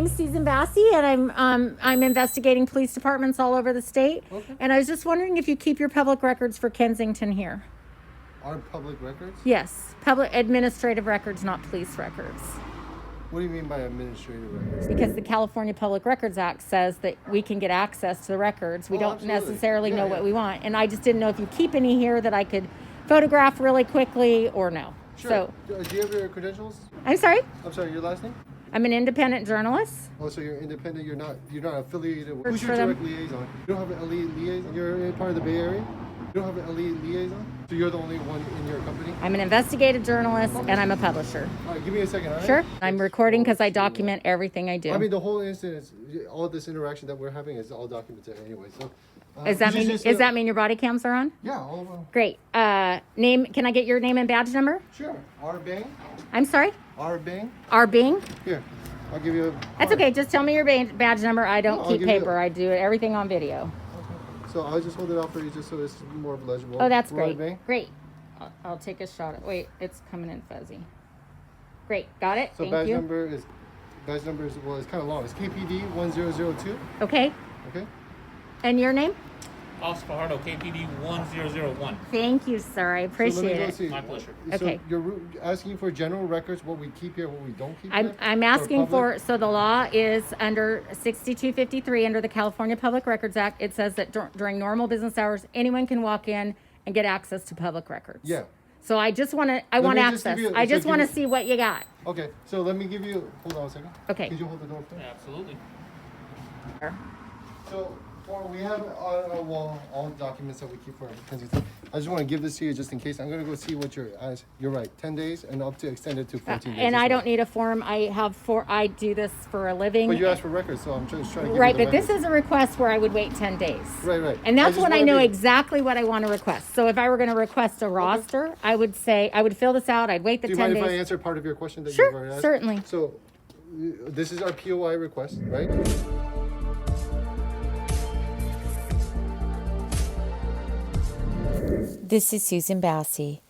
I'm Susan Bassi, and I'm investigating police departments all over the state. Okay. And I was just wondering if you keep your public records for Kensington here. Our public records? Yes, public administrative records, not police records. What do you mean by administrative records? Because the California Public Records Act says that we can get access to the records. We don't absolutely. necessarily know what we want. And I just didn't know if you keep any here that I could photograph really quickly or no. Sure. So, Do you have your credentials? I'm sorry? I'm sorry, your last name? I'm an independent journalist. Oh, so you're independent, you're not affiliated with... Works Who's your for them. direct liaison? You don't have an LE liaison? You're in part of the Bay Area? You don't have an LE liaison? So you're the only one in your company? I'm an investigative journalist, and I'm a publisher. All right, give me a second, all right? Sure. I'm recording because I document everything I do. I mean, the whole incident, all this interaction that we're having is all documented anyway, so... Does that mean your body cams are on? Yeah, all of them. Great. Name? Can I get your name and badge number? Sure. R. Bang? I'm sorry. R. Bang? R. Bing. Here, I'll give you a... That's okay. Just tell me your badge number. I don't No, I'll keep give you paper. I do everything on video. So I'll just hold it out for you just so it's more legible. Oh, that's Roy great. Bang? Great. I'll take a shot at. Wait, it's coming in fuzzy. Great. Got it. So Thank badge you. number is well, it's kind of long. It's KPD 1002. Okay. Okay. And your name? Oscar Fajardo, KPD 1001. Thank you, sir. I So let me appreciate go it. see. My pleasure. So Okay. you're asking for general records, what we keep here, what we don't keep here? I'm asking for, public? so the law is under 6253 under the California Public Records Act. It says that during normal business hours, anyone can walk in and get access to public records. Yeah. So I just want to, me just access. give you- I so just give want to me- see what you got. Okay. So let me give you. Hold on a second. Okay. Could you hold the door, please? Absolutely. So we have on our wall all the documents that we keep for Kensington. I just want to give this to you just in case. I'm going to go see what you're right, 10 days and up to extended to 14 days. And as I well. don't need a form. I do this for a living. But you asked for records, so I'm just trying to give Right, you the but this records. is a request where I would wait 10 days. Right. And that's just when I wanna know be- exactly what I want to request. So if I were going to request a roster, I would say, I would fill this out, I'd wait the Do you 10 mind if I days. answer part of your question that Sure, you've already asked? certainly. So this is our POI request, right? This is Susan Bassi.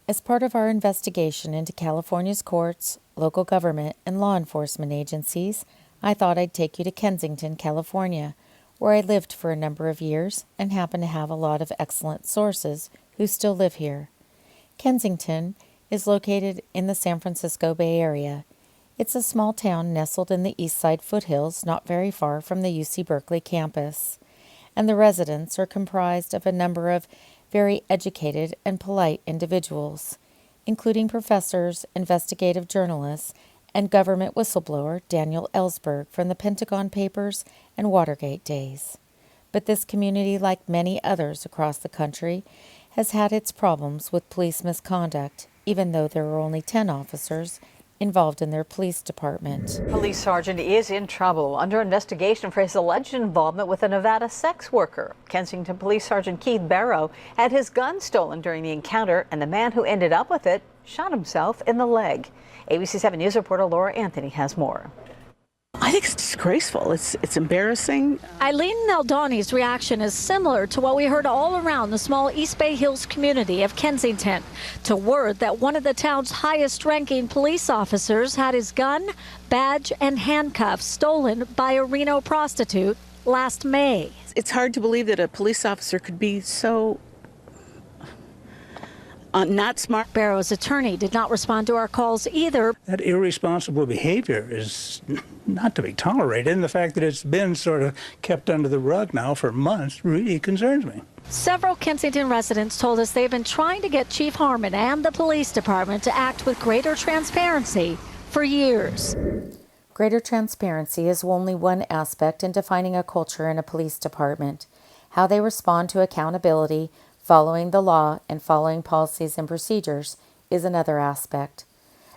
As part of our investigation into California's courts, local government, and law enforcement agencies, I thought I'd take you to Kensington, California, where I lived for a number of years and happen to have a lot of excellent sources who still live here. Kensington is located in the San Francisco Bay Area. It's a small town nestled in the East Side foothills, not very far from the UC Berkeley campus, and the residents are comprised of a number of very educated and polite individuals, including professors, investigative journalists, and government whistleblower Daniel Ellsberg from the Pentagon Papers and Watergate days. But this community, like many others across the country, has had its problems with police misconduct, even though there are only 10 officers involved in their police department. Police sergeant is in trouble, under investigation for his alleged involvement with a Nevada sex worker. Kensington Police Sergeant Keith Barrow had his gun stolen during the encounter, and the man who ended up with it shot himself in the leg. ABC 7 News reporter Laura Anthony has more. I think it's disgraceful. It's embarrassing. Eileen Naldani's reaction is similar to what we heard all around the small East Bay Hills community of Kensington, to word that one of the town's highest-ranking police officers had his gun, badge, and handcuffs stolen by a Reno prostitute last May. It's hard to believe that a police officer could be so not smart. Barrow's attorney did not respond to our calls either. That irresponsible behavior is not to be tolerated, and the fact that it's been sort of kept under the rug now for months really concerns me. Several Kensington residents told us they've been trying to get Chief Harmon and the police department to act with greater transparency for years. Greater transparency is only one aspect in defining a culture in a police department. How they respond to accountability, following the law, and following policies and procedures is another aspect.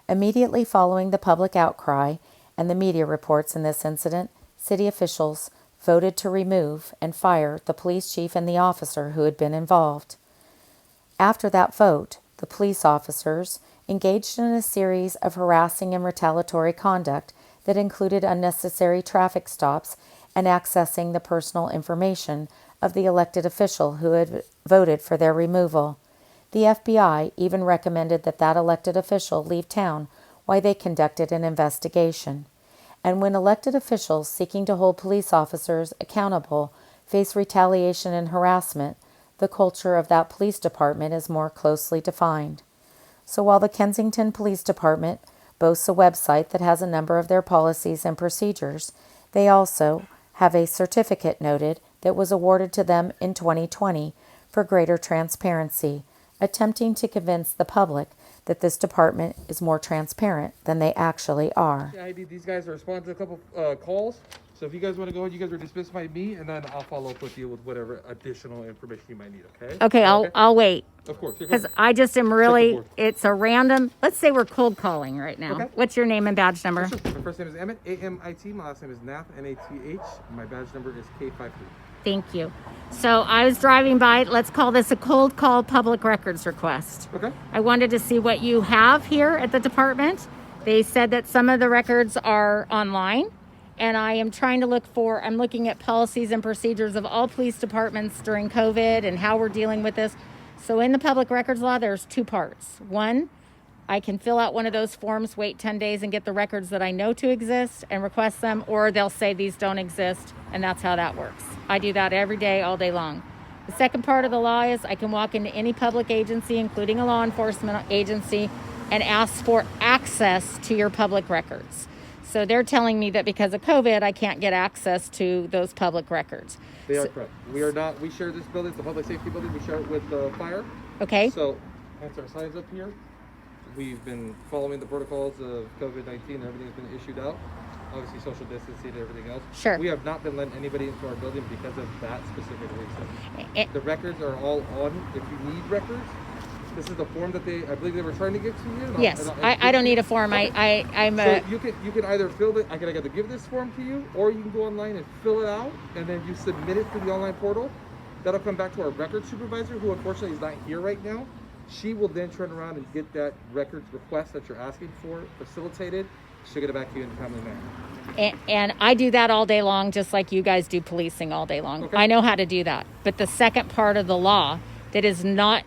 Immediately following the public outcry and the media reports in this incident, city officials voted to remove and fire the police chief and the officer who had been involved. After that vote, the police officers engaged in a series of harassing and retaliatory conduct that included unnecessary traffic stops and accessing the personal information of the elected official who had voted for their removal. The FBI even recommended that elected official leave town while they conducted an investigation. And when elected officials seeking to hold police officers accountable face retaliation and harassment, the culture of that police department is more closely defined. So while the Kensington Police Department boasts a website that has a number of their policies and procedures, they also have a certificate noted that was awarded to them in 2020 for greater transparency, attempting to convince the public that this department is more transparent than they actually are. ID, these guys are responding to a couple calls. So if you guys want to go ahead, you guys are dismissed by me, and then I'll follow up with you with whatever additional information you might need, okay? Okay, I'll wait. Of course. Because I just am really, board. it's a random, let's say we're cold calling right now. Okay. What's your name and badge number? Sure. My first name is Emmett, A-M-I-T. My last name is Nath, N-A-T-H. My badge number is K53. Thank you. So I was driving by, let's call this a cold call public records request. Okay. I wanted to see what you have here at the department. They said that some of the records are online, and I am trying to I'm looking at policies and procedures of all police departments during COVID and how we're dealing with this. So in the public records law, there's two parts. One, I can fill out one of those forms, wait 10 days and get the records that I know to exist and request them, or they'll say these don't exist, and that's how that works. I do that every day, all day long. The second part of the law is I can walk into any public agency, including a law enforcement agency, and ask for access to your public records. So they're telling me that because of COVID, I can't get access to those public records. They are correct. We share this building, it's a public safety building. We share it with the fire. Okay. So that's our signs up here. We've been following the protocols of COVID-19. Everything's been issued out. Obviously, social distancing and everything else. Sure. We have not been letting anybody into our building because of that specific reason. The records are all on. If you need records, this is the form that I believe they were trying to give to you. Yes, I don't need a form. Okay. I'm So you can either fill it. I can either give this form to you, or you can go online and fill it out, and then you submit it to the online portal. That'll come back to our records supervisor, who unfortunately is not here right now. She will then turn around and get that records request that you're asking for facilitated. She'll get it back to you in a timely manner. And I do that all day long, just like you guys do policing all day long. Okay. I know how to do that. But the second part of the law that is not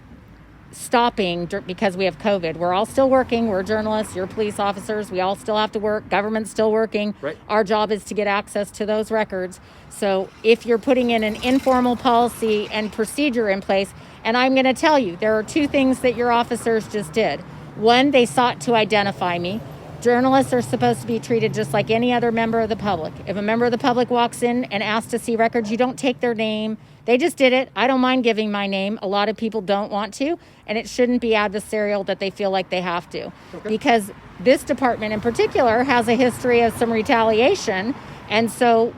stopping because we have COVID. We're all still working. We're journalists. You're police officers. We all still have to work. Government's still working. Right. Our job is to get access to those records. So if you're putting in an informal policy and procedure in place, and I'm going to tell you, there are two things that your officers just did. One, they sought to identify me. Journalists are supposed to be treated just like any other member of the public. If a member of the public walks in and asks to see records, you don't take their name. They just did it. I don't mind giving my name. A lot of people don't want to, and it shouldn't be adversarial that they feel like they have to. Okay. Because this department in particular has a history of some retaliation. And so,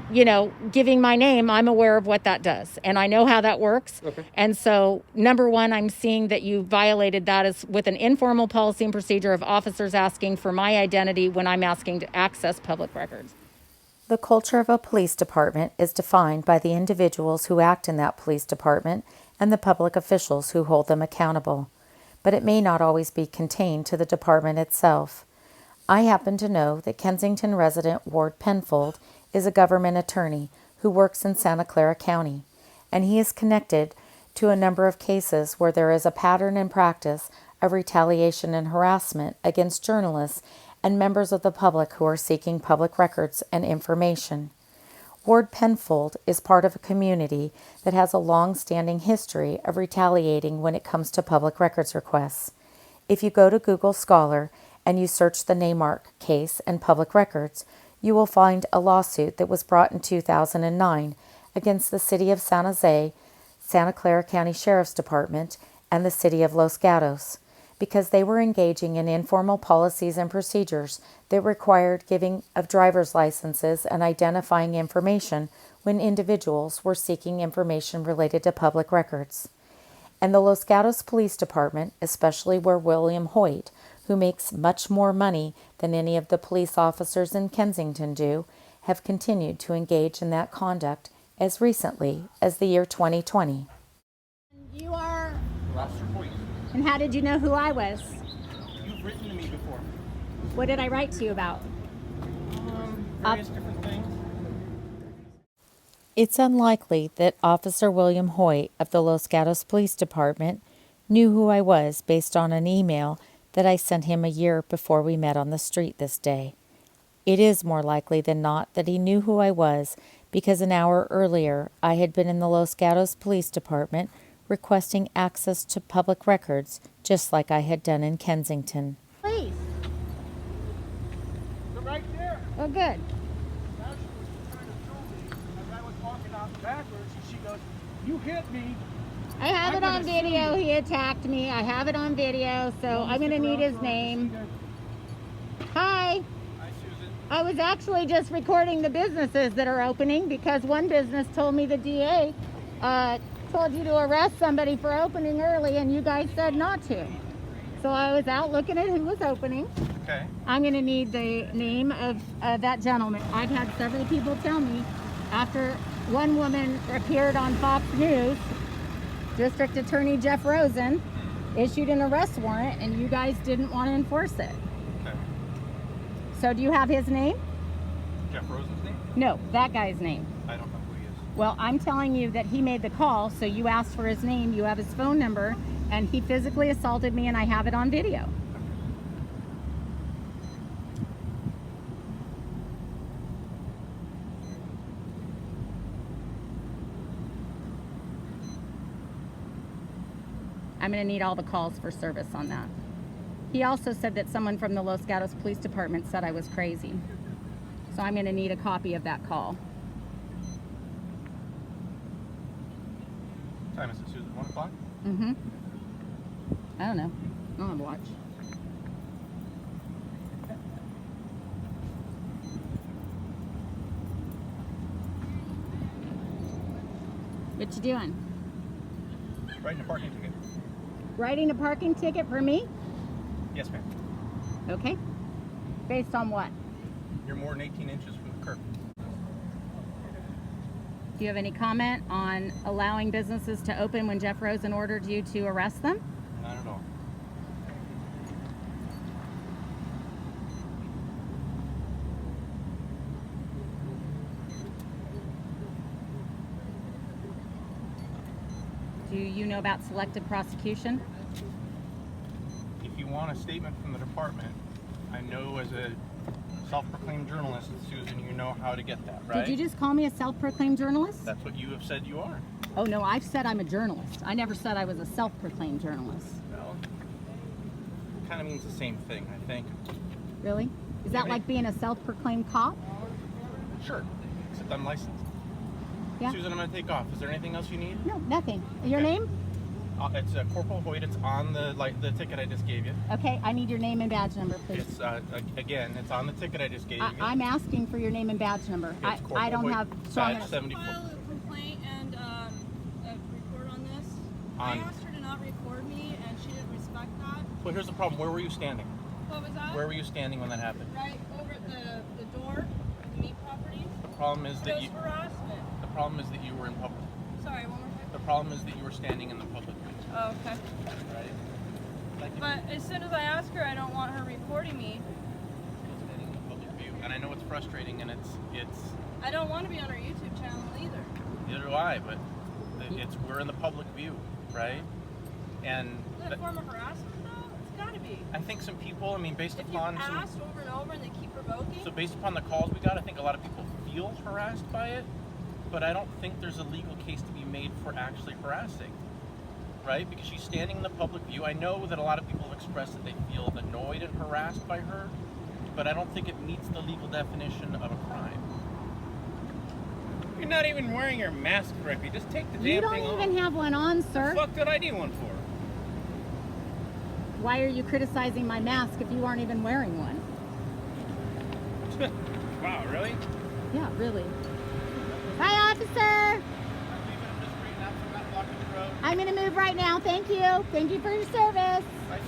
giving my name, I'm aware of what that does. And I know how that works. Okay. And so, number one, I'm seeing that you violated that is with an informal policy and procedure of officers asking for my identity when I'm asking to access public records. The culture of a police department is defined by the individuals who act in that police department and the public officials who hold them accountable. But it may not always be contained to the department itself. I happen to know that Kensington resident Ward Penfold is a government attorney who works in Santa Clara County, and he is connected to a number of cases where there is a pattern and practice of retaliation and harassment against journalists and members of the public who are seeking public records and information. Ward Penfold is part of a community that has a long-standing history of retaliating when it comes to public records requests. If you go to Google Scholar and you search the Neymark case and public records, you will find a lawsuit that was brought in 2009 against the City of San Jose, Santa Clara County Sheriff's Department, and the City of Los Gatos, because they were engaging in informal policies and procedures that required giving of driver's licenses and identifying information when individuals were seeking information related to public records. And the Los Gatos Police Department, especially where William Hoyt, who makes much more money than any of the police officers in Kensington do, have continued to engage in that conduct as recently as the year 2020. You are? And how did you know who I was? You've written to me before. What did I write to you about? Various different things. It's unlikely that Officer William Hoyt of the Los Gatos Police Department knew who I was based on an email that I sent him a year before we met on the street this day. It is more likely than not that he knew who I was because an hour earlier I had been in the Los Gatos Police Department requesting access to public records just like I had done in Kensington. Please. They're right there. Oh, good. Now she was trying to film me as I was walking out backwards, and she goes, "You hit me." I have I'm it on gonna sue video. you. He attacked me. I have it on video, so I'm going to need his name. Hi. Hi, Susan. I was actually just recording the businesses that are opening because one business told me the DA told you to arrest somebody for opening early and you guys said not to. So I was out looking at who was opening. Okay. I'm going to need the name of that gentleman. I've had several people tell me after one woman appeared on Fox News, District Attorney Jeff Rosen issued an arrest warrant and you guys didn't want to enforce it. Okay. So do you have his name? Jeff Rosen's name? No, that guy's name. I don't know who he is. Well, I'm telling you that he made the call, so you asked for his name, you have his phone number, and he physically assaulted me and I have it on video. I'm going to need all the calls for service on that. He also said that someone from the Los Gatos Police Department said I was crazy. So I'm going to need a copy of that call. What time is it, Susan? 1 o'clock? Mm-hmm. I don't know. I don't have a watch. What you doing? Writing a parking ticket. Writing a parking ticket for me? Yes, ma'am. Okay. Based on what? You're more than 18 inches from the curb. Do you have any comment on allowing businesses to open when Jeff Rosen ordered you to arrest them? Not at all. Do you know about selective prosecution? If you want a statement from the department, I know as a self-proclaimed journalist, Susan, you know how to get that, right? Did you just call me a self-proclaimed journalist? That's what you have said you are. Oh no, I've said I'm a journalist. I never said I was a self-proclaimed journalist. Well, it kind of means the same thing, I think. Really? Is that like being a self-proclaimed cop? Sure, except I'm licensed. Yeah. Susan, I'm going to take off. Is there anything else you need? No, nothing. Your Okay. name? It's Corporal Hoyt. It's on the ticket I just gave you. Okay, I need your name and badge number, please. It's again, it's on the ticket I just gave you. I'm asking for your name and badge number. It's Corporal I don't Hoyt, have strong badge enough. 74. File a complaint and a report on this. I asked her to not record me, and she didn't respect that. Well, here's the problem. Where were you standing? What was that? Where were you standing when that happened? Right over at the door of the meat property. The problem is It that was you. harassment. The problem is that you were in public. Sorry, one more time. The problem is that you were standing in the public view. Oh, okay. Right. Like But as soon as I ask her, I don't want her recording me. you're standing in the public view, and I know it's frustrating, and it's. I don't want to be on her YouTube channel either. Neither do I, but we're in the public view, right? And Is that a form of harassment, though? It's got to be. I think some people. I mean, based If you upon asked over and over and they keep provoking. So based upon the calls we got, I think a lot of people feel harassed by it, but I don't think there's a legal case to be made for actually harassing, right? Because she's standing in the public view. I know that a lot of people have expressed that they feel annoyed and harassed by her, but I don't think it meets the legal definition of a crime. You're not even wearing your mask correctly. Just take the You damn don't thing off. even have one on, What sir. the fuck did I need one for? Why are you criticizing my mask if you aren't even wearing one? Wow, really? Yeah, really. Bye, officer. I'm going to move right now. Thank you. Thank you for your service. Bye,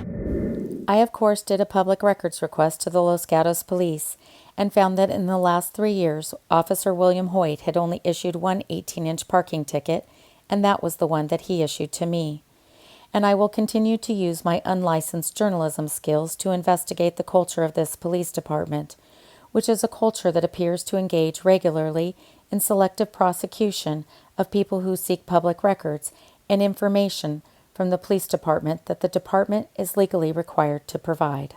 Susan. I, of course, did a public records request to the Los Gatos Police and found that in the last 3 years, Officer William Hoyt had only issued one 18-inch parking ticket, and that was the one that he issued to me. And I will continue to use my unlicensed journalism skills to investigate the culture of this police department, which is a culture that appears to engage regularly in selective prosecution of people who seek public records and information from the police department that the department is legally required to provide.